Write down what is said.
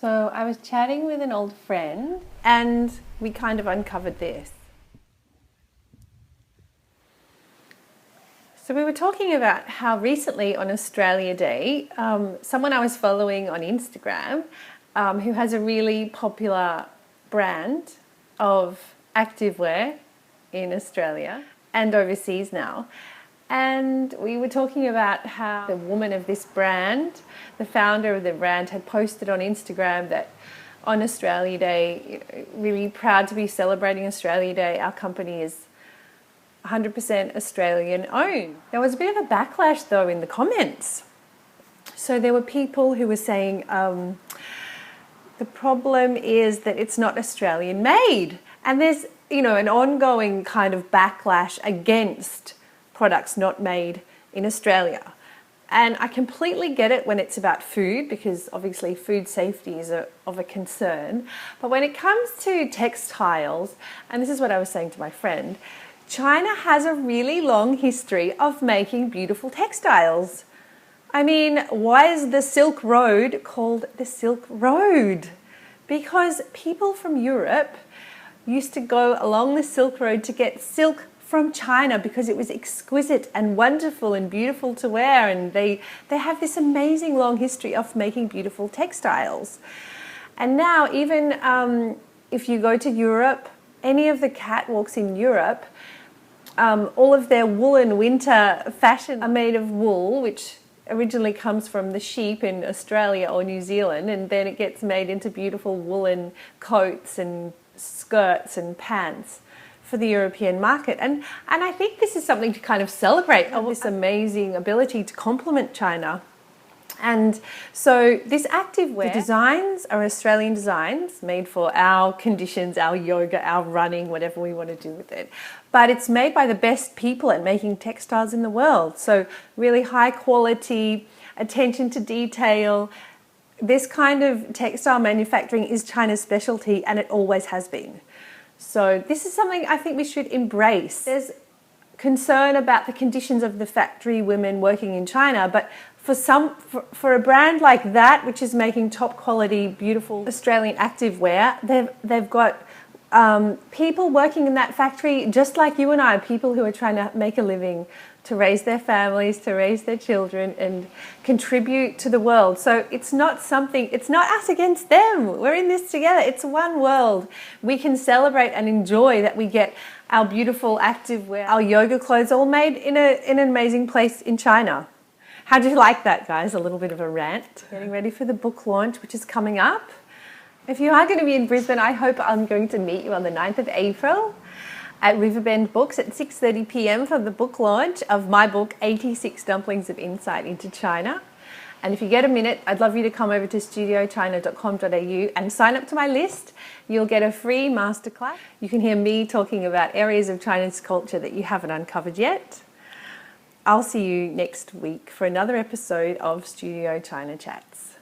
So I was chatting with an old friend and we kind of uncovered this. So we were talking about how recently on Australia Day, someone I was following on Instagram who has a really popular brand of activewear in Australia and overseas now. And we were talking about how the woman of this brand, the founder of the brand, had posted on Instagram that on Australia Day, really proud to be celebrating Australia Day, our company is 100% Australian owned. There was a bit of a backlash though in the comments. So there were people who were saying the problem is that it's not Australian made. And there's, an ongoing kind of backlash against products not made in Australia. And I completely get it when it's about food, because obviously food safety is of a concern. But when it comes to textiles, and this is what I was saying to my friend, China has a really long history of making beautiful textiles. I mean, why is the Silk Road called the Silk Road? Because people from Europe used to go along the Silk Road to get silk from China because it was exquisite and wonderful and beautiful to wear, and they have this amazing long history of making beautiful textiles. And now even if you go to Europe, any of the catwalks in Europe, all of their woolen winter fashion are made of wool, which originally comes from the sheep in Australia or New Zealand, and then it gets made into beautiful woolen coats and skirts and pants for the European market. And I think this is something to kind of celebrate, this amazing ability to complement China. And so this activewear, the designs are Australian designs made for our conditions, our yoga, our running, whatever we want to do with it. But it's made by the best people at making textiles in the world. So really high quality, attention to detail. This kind of textile manufacturing is China's specialty, and it always has been. So this is something I think we should embrace. There's concern about the conditions of the factory women working in China, but for a brand like that, which is making top quality, beautiful Australian activewear, they've got people working in that factory just like you and I, people who are trying to make a living, to raise their families, to raise their children and contribute to the world. So it's not us against them. We're in this together. It's one world. We can celebrate and enjoy that we get our beautiful activewear, our yoga clothes all made in an amazing place in China. How do you like that, guys? A little bit of a rant. Getting ready for the book launch, which is coming up. If you are going to be in Brisbane, I hope I'm going to meet you on the 9th of April at Riverbend Books at 6:30 p.m. for the book launch of my book, 86 Dumplings of Insight into China. And if you get a minute, I'd love you to come over to studiochina.com.au and sign up to my list. You'll get a free masterclass. You can hear me talking about areas of China's culture that you haven't uncovered yet. I'll see you next week for another episode of Studio China Chats.